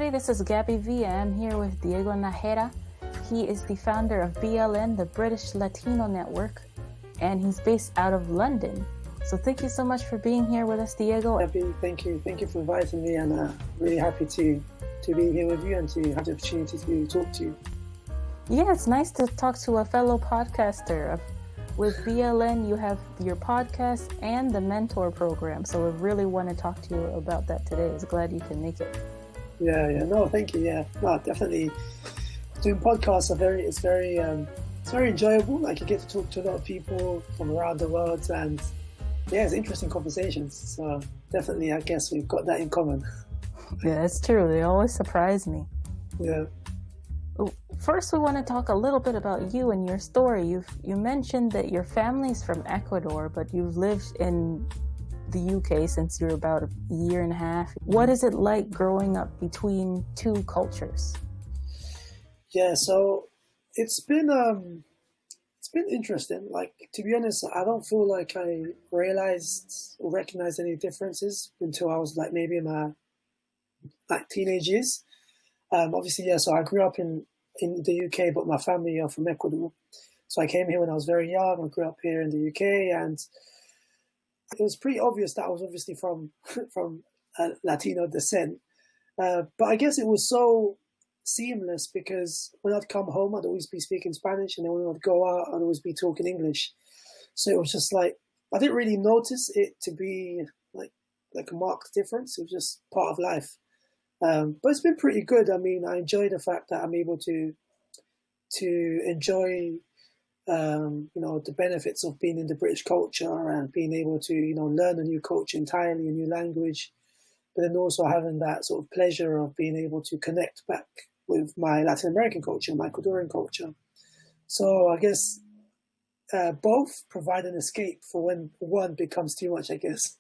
everybody, this is Gabby V. I'm here with Diego Nájera. He is the founder of BLN, the British Latino Network, and he's based out of London. So thank you so much for being here with us, Diego. Thank you for inviting me, and really happy to be here with you and to have the opportunity to talk to you. Yeah, it's nice to talk to a fellow podcaster. With BLN, you have your podcast and the Mentor Program, so we really want to talk to you about that today. I was glad you can make it. Yeah, no, thank you. Yeah, no, definitely. Doing podcasts it's very enjoyable. Like, you get to talk to a lot of people from around the world, and yeah, it's interesting conversations. So definitely, I guess we've got that in common. Yeah, that's true. They always surprise me. Yeah. First, we want to talk a little bit about you and your story. You mentioned that your family's from Ecuador, but you've lived in the UK since you're about a year and a half. What is it like growing up between two cultures? Yeah, so it's been interesting. Like, to be honest, I don't feel like I realized or recognized any differences until I was maybe in my teenage years. Obviously, yeah. So I grew up in the UK, but my family are from Ecuador. So I came here when I was very young. I grew up here in the UK, and it was pretty obvious that I was obviously from Latino descent. But I guess it was so seamless because when I'd come home, I'd always be speaking Spanish, and then when I'd go out, I'd always be talking English. So it was just like, I didn't really notice it to be like a marked difference. It was just part of life. But it's been pretty good. I mean, I enjoy the fact that I'm able to enjoy, the benefits of being in the British culture and being able to, learn a new culture entirely, a new language, but then also having that sort of pleasure of being able to connect back with my Latin American culture, my Ecuadorian culture. So I guess both provide an escape for when one becomes too much, I guess.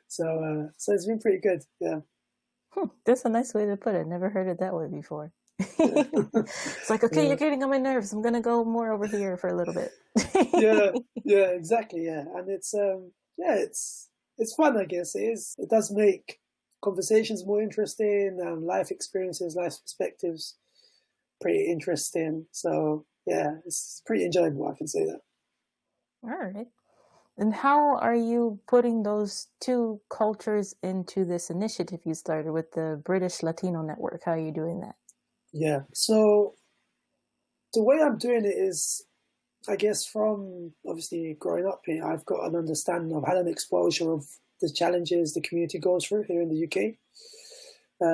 So it's been pretty good, yeah. That's a nice way to put it. Never heard it that way before. It's like, okay, You're getting on my nerves. I'm gonna go more over here for a little bit. yeah, exactly, yeah. And it's it's fun, I guess. It does make conversations more interesting, and life experiences, life perspectives pretty interesting. So yeah, it's pretty enjoyable, I can say that. All right. And how are you putting those two cultures into this initiative you started with the British Latino Network? How are you doing that? Yeah, so the way I'm doing it is, I guess, from obviously growing up here, I've got an understanding, I've had an exposure of the challenges the community goes through here in the UK.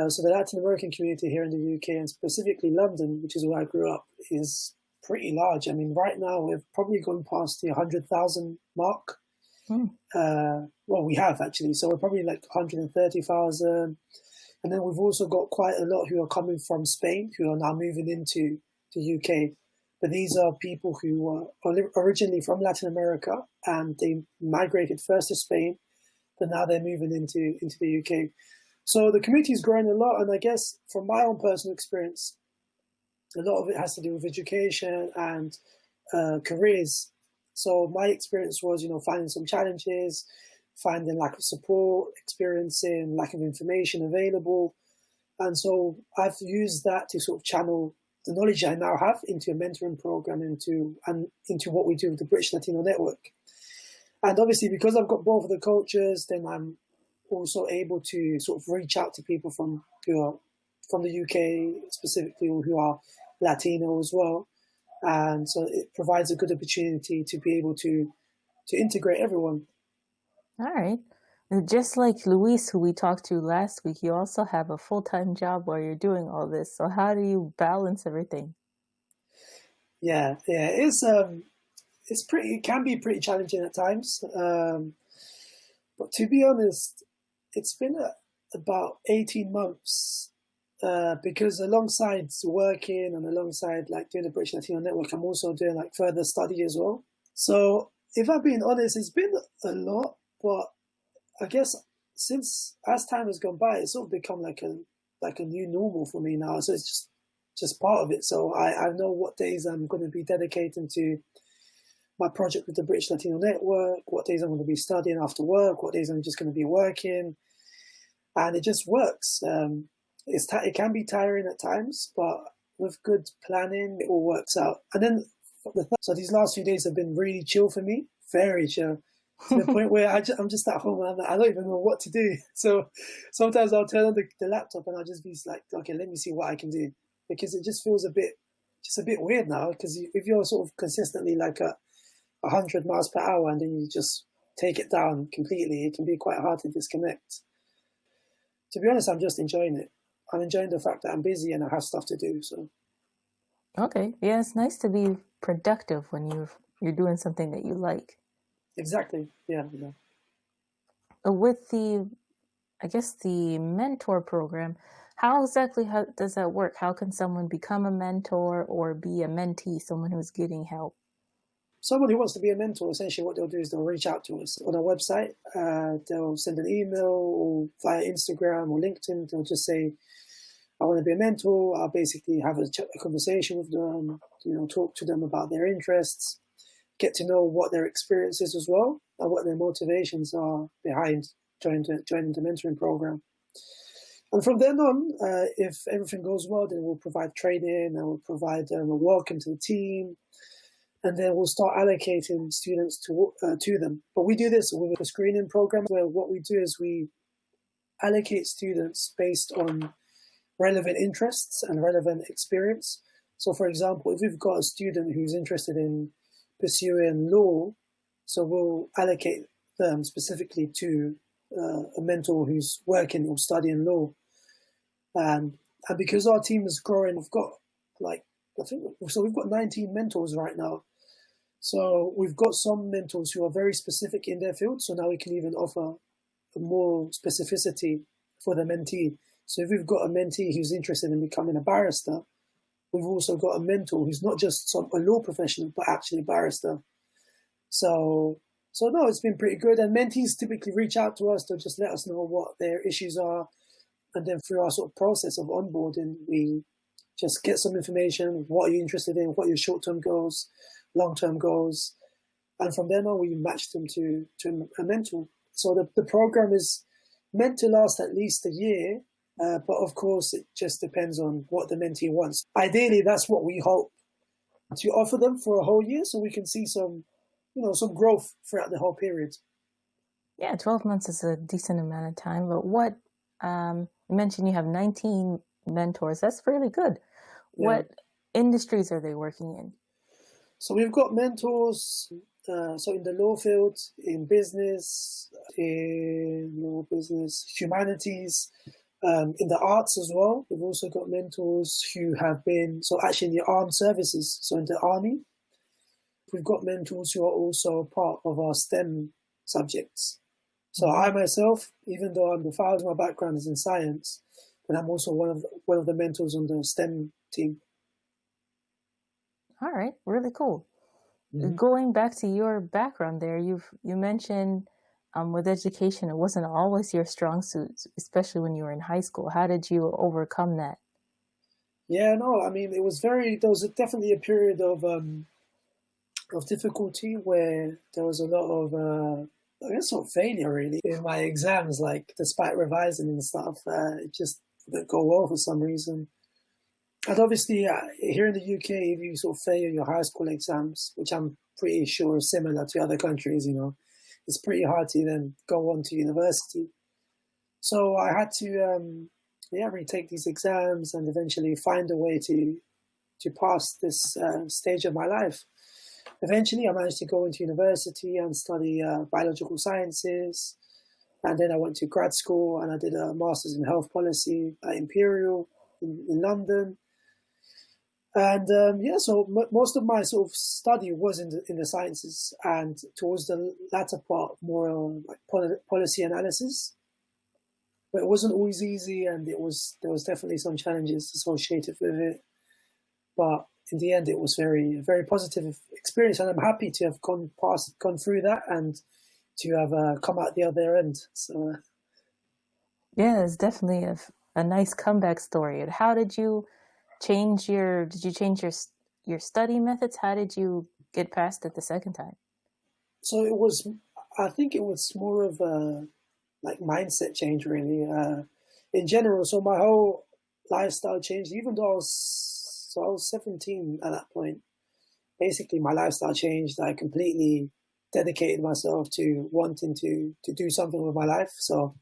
So the Latin American community here in the UK, and specifically London, which is where I grew up, is pretty large. I mean, right now we've probably gone past the 100,000 mark. Well, we have actually. So we're probably like 130,000. And then we've also got quite a lot who are coming from Spain, who are now moving into the UK. But these are people who are originally from Latin America, and they migrated first to Spain, but now they're moving into the UK. So the community is growing a lot. And I guess from my own personal experience, a lot of it has to do with education and careers. So my experience was, finding some challenges, finding lack of support, experiencing lack of information available. And so I've used that to sort of channel the knowledge I now have into a mentoring program, into what we do with the British Latino Network. And obviously, because I've got both of the cultures, then I'm also able to sort of reach out to people who are from the UK specifically, or who are Latino as well. And so it provides a good opportunity to be able to integrate everyone. All right. And just like Luis, who we talked to last week, you also have a full-time job while you're doing all this. So how do you balance everything? Yeah. It can be pretty challenging at times. But to be honest, it's been about 18 months. Because alongside working and alongside doing the British Latino Network, I'm also doing further study as well. So if I'm being honest, it's been a lot, but I guess as time has gone by, it's sort of become like a new normal for me now. So it's just part of it. So I know what days I'm going to be dedicating to my project with the British Latino Network, what days I'm going to be studying after work, what days I'm just going to be working. And it just works. it can be tiring at times, but with good planning, it all works out. And then so these last few days have been really chill for me, very chill, to the point where I'm just at home and I'm like, I don't even know what to do. So sometimes I'll turn on the laptop and I'll just be like, okay, let me see what I can do, because it just feels a bit weird now. Because if you're sort of consistently like at 100 miles per hour and then you just take it down completely, it can be quite hard to disconnect. To be honest, I'm just enjoying it. I'm enjoying the fact that I'm busy and I have stuff to do. So, Okay, yeah, it's nice to be productive when you're doing something that you like. exactly, yeah. With I guess the mentor program, how exactly does that work? How can someone become a mentor or be a mentee, someone who's getting help? Someone who wants to be a mentor, essentially what they'll do is they'll reach out to us on our website. They'll send an email or via Instagram or LinkedIn. They'll just say, I want to be a mentor. I'll basically have a conversation with them, talk to them about their interests, get to know what their experience is as well, and what their motivations are behind joining the mentoring program. And from then on, if everything goes well, then we'll provide training and we'll provide a welcome to the team. And then we'll start allocating students to them. But we do this with a screening program where what we do is we allocate students based on relevant interests and relevant experience. So, for example, if we've got a student who's interested in pursuing law, so we'll allocate them specifically to a mentor who's working or studying law. And because our team is growing, we've got we've got 19 mentors right now. So we've got some mentors who are very specific in their field. So now we can even offer more specificity for the mentee. So if we've got a mentee who's interested in becoming a barrister, we've also got a mentor who's not just a law professional, but actually a barrister. So no, it's been pretty good. And mentees typically reach out to us to just let us know what their issues are. And then through our sort of process of onboarding, we just get some information. What are you interested in? What are your short-term goals, long-term goals? And from then on, we match them to a mentor. So the program is meant to last at least a year, but of course, it just depends on what the mentee wants. Ideally, that's what we hope to offer them for a whole year, so we can see some growth throughout the whole period. Yeah, 12 months is a decent amount of time. But what you mentioned, you have 19 mentors. That's really good. Yeah. What industries are they working in? So we've got mentors. So in the law field, in business, humanities, in the arts as well. We've also got mentors who have been, actually in the armed services, so in the army. We've got mentors who are also part of our STEM subjects. So I myself, even though I'm the founder, my background is in science, but I'm also one of the mentors on the STEM team. All right, really cool. Mm-hmm. Going back to your background there, you mentioned with education, it wasn't always your strong suit, especially when you were in high school. How did you overcome that? Yeah, no, I mean, there was definitely a period of difficulty where there was a lot of, I guess, sort of failure really in my exams. Like, despite revising and stuff, it just didn't go well for some reason. And obviously, here in the UK, if you sort of fail your high school exams, which I'm pretty sure is similar to other countries, it's pretty hard to then go on to university. So I had to, retake these exams and eventually find a way to pass this stage of my life. Eventually, I managed to go into university and study biological sciences. And then I went to grad school and I did a master's in health policy at Imperial in London. And so most of my sort of study was in the sciences, and towards the latter part, more like policy analysis. But it wasn't always easy, and there was definitely some challenges associated with it. But in the end, it was very, very positive experience, and I'm happy to have gone through that and to have come out the other end. So, yeah, it's definitely a nice comeback story. And how did you change your study methods? How did you get past it the second time? So I think it was more of a mindset change really, in general. So my whole lifestyle changed. Even though I was 17 at that point. Basically, my lifestyle changed. I completely dedicated myself to wanting to do something with my life. So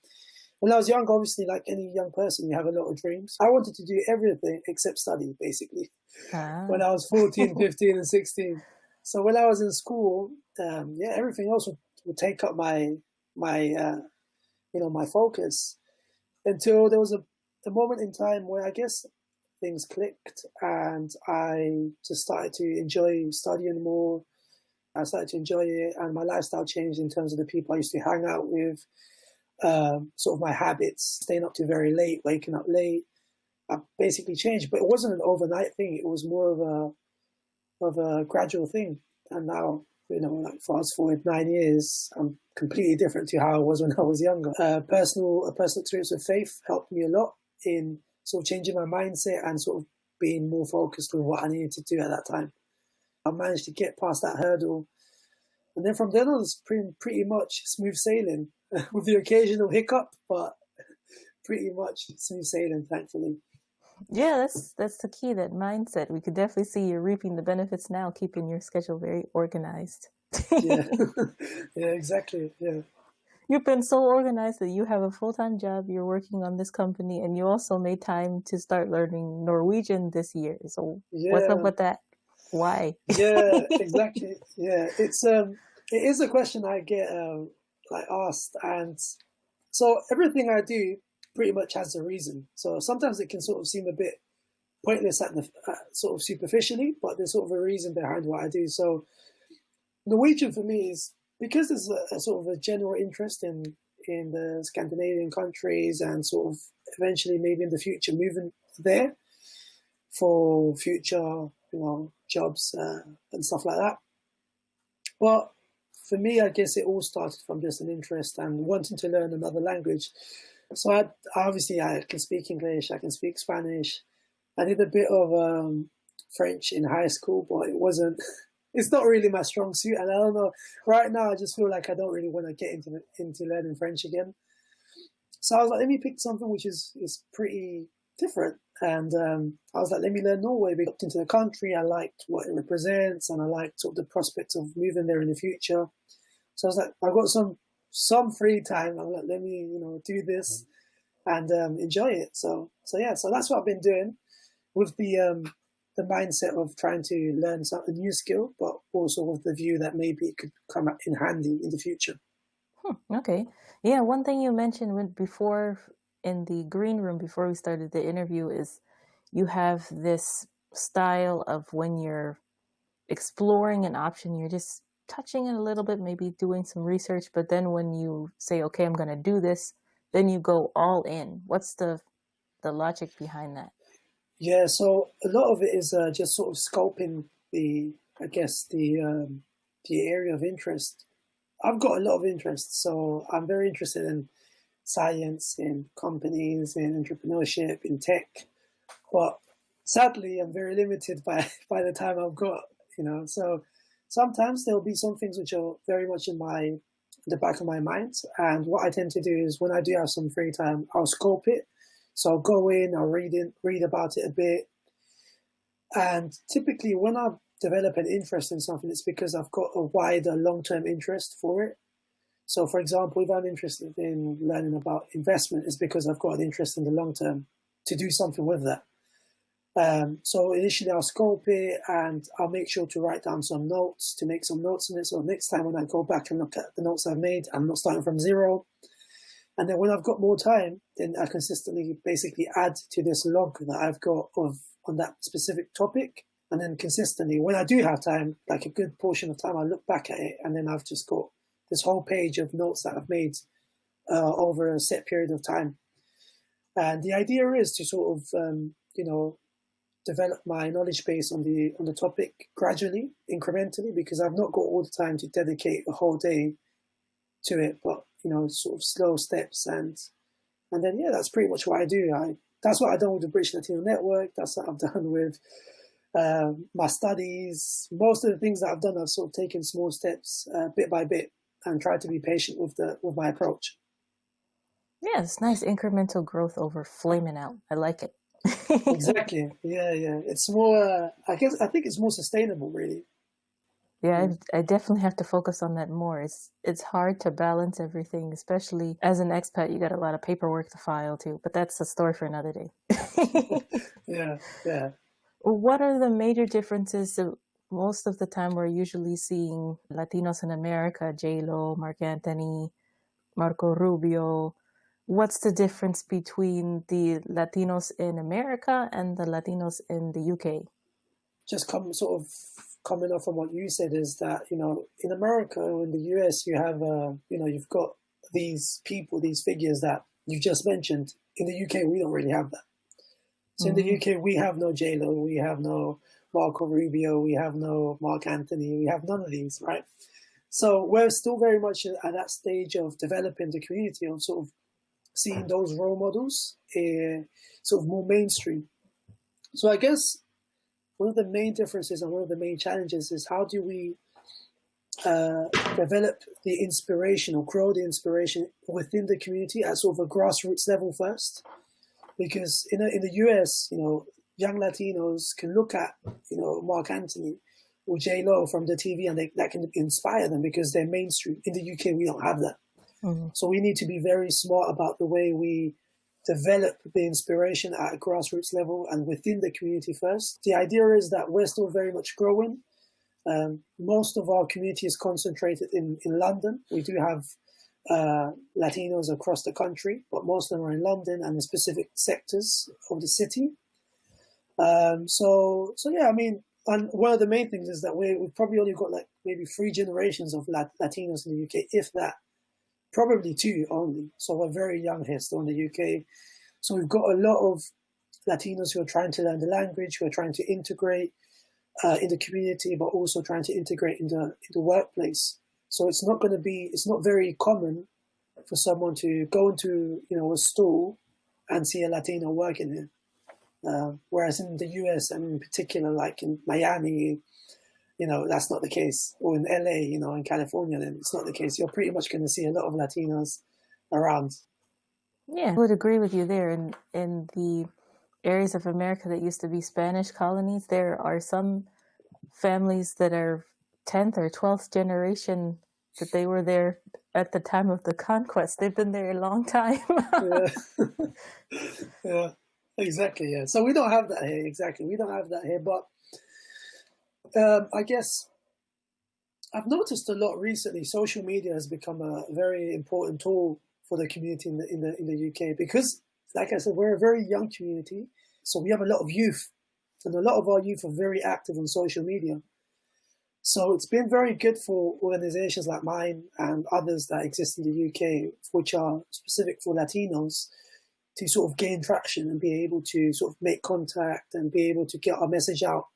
when I was young, obviously, like any young person, you have a lot of dreams. I wanted to do everything except study, basically, when I was 14, 15, and 16. So when I was in school, everything else would take up my focus, until there was a moment in time where I guess things clicked and I just started to enjoy studying more. I started to enjoy it, and my lifestyle changed in terms of the people I used to hang out with, sort of my habits, staying up to very late, waking up late. I basically changed, but it wasn't an overnight thing. It was more of a gradual thing. And now, like fast forward 9 years, I'm completely different to how I was when I was younger. A personal experience with faith helped me a lot in sort of changing my mindset and sort of being more focused on what I needed to do at that time. I managed to get past that hurdle. And then from then on, it's pretty much smooth sailing with the occasional hiccup, but pretty much smooth sailing, thankfully. Yeah, that's the key, that mindset. We could definitely see you're reaping the benefits now, keeping your schedule very organized. Yeah, yeah, exactly. Yeah. You've been so organized that you have a full-time job, you're working on this company, and you also made time to start learning Norwegian this year. So what's up with that? Why? Yeah, exactly. Yeah, it is a question I get asked, and so everything I do pretty much has a reason. So sometimes it can sort of seem a bit pointless sort of superficially, but there's sort of a reason behind what I do. So Norwegian for me is because there's a sort of a general interest in the Scandinavian countries, and sort of eventually maybe in the future moving there for future jobs and stuff like that. Well, for me, I guess it all started from just an interest and wanting to learn another language. So I can speak English, I can speak Spanish. I did a bit of French in high school, but it's not really my strong suit. And I don't know, right now I just feel like I don't really want to get into learning French again. So I was like, let me pick something which is pretty different. And I was like, let me learn Norway. We got into the country. I liked what it represents, and I liked sort of the prospects of moving there in the future. So I was like, I've got some free time. I'm like, let me do this and enjoy it. So that's what I've been doing, with the mindset of trying to learn a new skill, but also with the view that maybe it could come in handy in the future. Okay. Yeah, one thing you mentioned before in the green room before we started the interview is you have this style of when you're exploring an option, you're just touching it a little bit, maybe doing some research, but then when you say, okay, I'm going to do this, then you go all in. What's the logic behind that? Yeah, so a lot of it is just sort of scoping the area of interest. I've got a lot of interest, so I'm very interested in science, in companies, in entrepreneurship, in tech. But sadly, I'm very limited by the time I've got, So sometimes there'll be some things which are very much in the back of my mind. And what I tend to do is when I do have some free time, I'll scope it. So I'll go in, I'll read about it a bit. And typically when I develop an interest in something, it's because I've got a wider long-term interest for it. So for example, if I'm interested in learning about investment, it's because I've got an interest in the long term to do something with that. So initially I'll scope it and I'll make sure to write down some notes, to make some notes on it. So next time when I go back and look at the notes I've made, I'm not starting from zero. And then when I've got more time, then I consistently basically add to this log that I've got on that specific topic. And then consistently, when I do have time, like a good portion of time, I look back at it, and then I've just got this whole page of notes that I've made over a set period of time. And the idea is to sort of, develop my knowledge base on the topic gradually, incrementally, because I've not got all the time to dedicate a whole day to it, but, sort of slow steps. And then, that's pretty much what I do. That's what I've done with the British Latino Network. That's what I've done with my studies. Most of the things that I've done, I've sort of taken small steps bit by bit and tried to be patient with my approach. Yeah, it's nice incremental growth over flaming out. I like it. Exactly. Yeah, yeah. It's more. I think it's more sustainable, really. Yeah, I definitely have to focus on that more. It's hard to balance everything, especially as an expat. You got a lot of paperwork to file too, but that's a story for another day. Yeah, yeah. What are the major differences? So most of the time, we're usually seeing Latinos in America: J-Lo, Mark Anthony, Marco Rubio. What's the difference between the Latinos in America and the Latinos in the UK? Just coming off from what you said is that, in America or in the US, you have, you've got these people, these figures that you just mentioned. In the UK, we don't really have that. So in the UK, we have no J-Lo, we have no Marco Rubio, we have no Mark Anthony, we have none of these, right? So we're still very much at that stage of developing the community, of sort of seeing those role models sort of more mainstream. So I guess one of the main differences and one of the main challenges is how do we develop the inspiration or grow the inspiration within the community at sort of a grassroots level first? Because in the US, young Latinos can look at, Mark Anthony or J-Lo from the TV and that can inspire them because they're mainstream. In the UK, we don't have that. Mm-hmm. So we need to be very smart about the way we develop the inspiration at a grassroots level and within the community first. The idea is that we're still very much growing. Most of our community is concentrated in London. We do have Latinos across the country, but most of them are in London and the specific sectors of the city. So yeah, I mean, and one of the main things is that we've probably only got like maybe 3 generations of Latinos in the UK, if that. Probably 2 only. So we're very young here still in the UK. So we've got a lot of Latinos who are trying to learn the language, who are trying to integrate in the community, but also trying to integrate in the workplace. So it's not very common for someone to go into, a store and see a Latino working here. Whereas in the US, and in particular, like in Miami, that's not the case. Or in LA, in California, then it's not the case. You're pretty much going to see a lot of Latinos around. Yeah, I would agree with you there. In the areas of America that used to be Spanish colonies, there are some families that are 10th or 12th generation that they were there at the time of the conquest. They've been there a long time. Yeah, exactly. Yeah. So we don't have that here. Exactly. We don't have that here. But I guess I've noticed a lot recently. Social media has become a very important tool for the community in the UK because, like I said, we're a very young community, so we have a lot of youth, and a lot of our youth are very active on social media. So it's been very good for organizations like mine and others that exist in the UK, which are specific for Latinos, to sort of gain traction and be able to sort of make contact and be able to get our message out.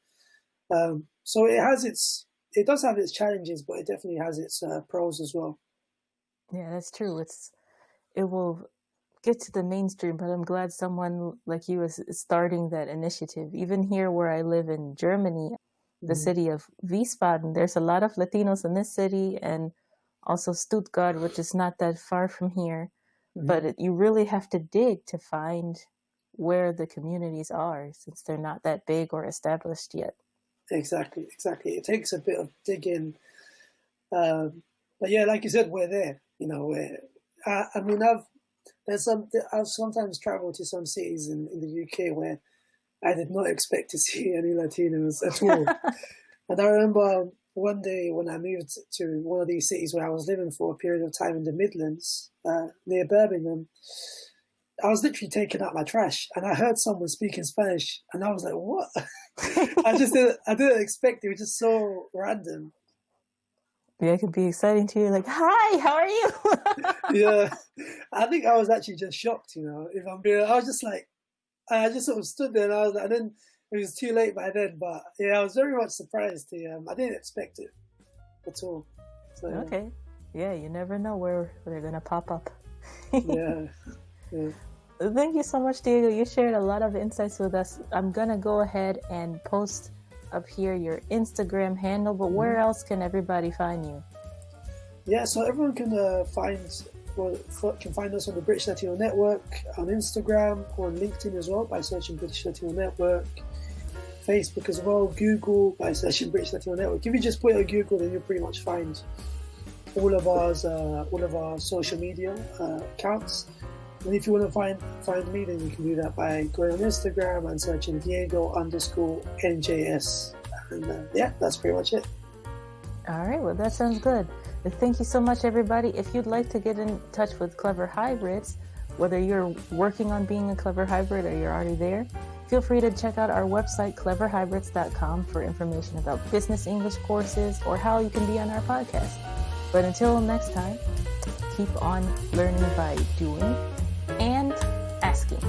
So it does have its challenges, but it definitely has its pros as well. Yeah, that's true. It will get to the mainstream, but I'm glad someone like you is starting that initiative. Even here where I live in Germany, the city of Wiesbaden, there's a lot of Latinos in this city, and also Stuttgart, which is not that far from here. But you really have to dig to find where the communities are, since they're not that big or established yet. Exactly. It takes a bit of digging. But yeah, like you said, we're there. I've sometimes traveled to some cities in the UK where I did not expect to see any Latinos at all. And I remember one day when I moved to one of these cities where I was living for a period of time in the Midlands, near Birmingham, I was literally taking out my trash and I heard someone speaking Spanish and I was like, what? I didn't expect it. It was just so random. Yeah, it could be exciting to you. Like, hi, how are you? Yeah, I think I was actually just shocked, if I'm being, I was just like, I just sort of stood there and I was like, and then it was too late by then, but yeah, I was very much surprised. I didn't expect it at all. So, okay. Yeah, you never know where they're going to pop up. Yeah. Thank you so much, Diego. You shared a lot of insights with us. I'm going to go ahead and post up here your Instagram handle, but where else can everybody find you? Yeah, so everyone can find can find us on the British Latino Network, on Instagram, on LinkedIn as well by searching British Latino Network, Facebook as well, Google by searching British Latino Network. If you just put it on Google, then you'll pretty much find all of our social media accounts. And if you want to find me, then you can do that by going on Instagram and searching Diego_NJS. And yeah, that's pretty much it. All right, well, that sounds good. Thank you so much, everybody. If you'd like to get in touch with Clever Hybrids, whether you're working on being a Clever Hybrid or you're already there, feel free to check out our website, cleverhybrids.com, for information about business English courses or how you can be on our podcast. But until next time, keep on learning by doing and asking.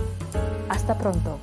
Hasta pronto.